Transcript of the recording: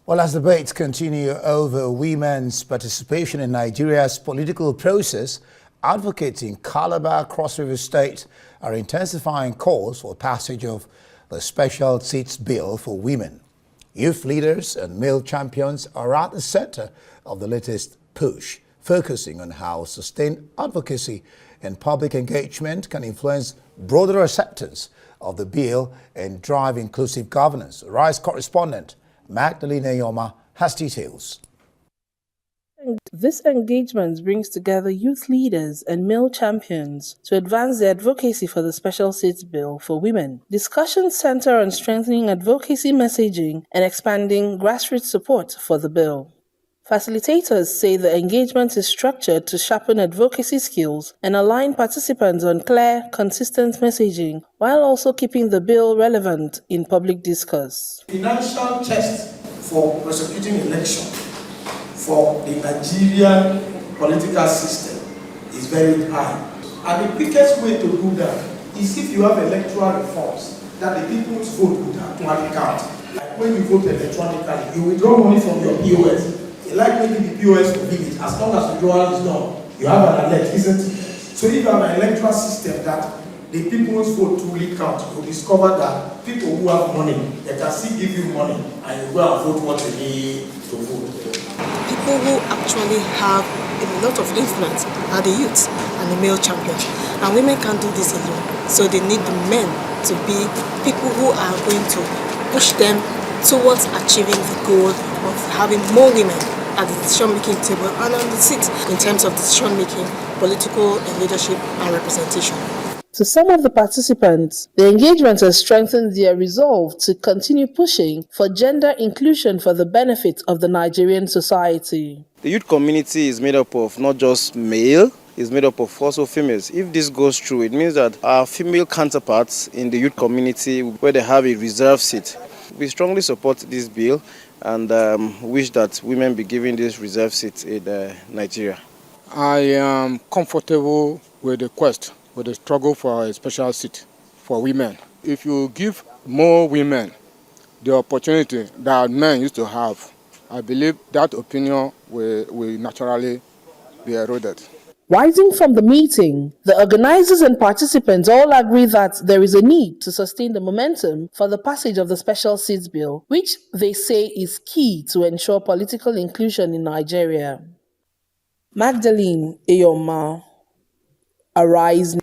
Well, as debates continue over women's participation in Nigeria's political process, advocates in Calabar, Cross River State are intensifying calls for passage of the Special Seats Bill for women. Youth leaders and male champions are at the center of the latest push, focusing on how sustained advocacy and public engagement can influence broader acceptance of the bill and drive inclusive governance. Rise correspondent Magdalene Yoma has details. This engagement brings together youth leaders and male champions to advance the advocacy for the Special Seats Bill for women. Discussions center on strengthening advocacy messaging and expanding grassroots support for the bill. Facilitators say the engagement is structured to sharpen advocacy skills and align participants on clear, consistent messaging, while also keeping the bill relevant in public discourse. Financial test for prosecuting election for the Nigerian political system is very high. And the quickest way to do that is if you have electoral reforms that the people's vote would actually count. Like when you vote electronically, you withdraw money from your POS. Like making the POS for village, as long as withdrawal is done, you have an alert, isn't it? So if you have an electoral system that the people's vote truly count, you'll discover that people who have money, they can still give you money and you go and vote what you need to vote. People who actually have a lot of influence are the youth and the male champions. And women can't do this alone. So they need the men to be people who are going to push them towards achieving the goal of having more women at the decision-making table and on the seat in terms of decision-making, political and leadership and representation. To some of the participants, the engagement has strengthened their resolve to continue pushing for gender inclusion for the benefit of the Nigerian society. The youth community is made up of not just male, it's made up of also females. If this goes through, it means that our female counterparts in the youth community, where they have a reserved seat, we strongly support this bill and wish that women be given this reserved seat in Nigeria. I am comfortable with the quest, with the struggle for a special seat for women. If you give more women the opportunity that men used to have, I believe that opinion will naturally be eroded. Rising from the meeting, the organizers and participants all agree that there is a need to sustain the momentum for the passage of the Special Seats Bill, which they say is key to ensure political inclusion in Nigeria. Magdalene Yoma, Arise.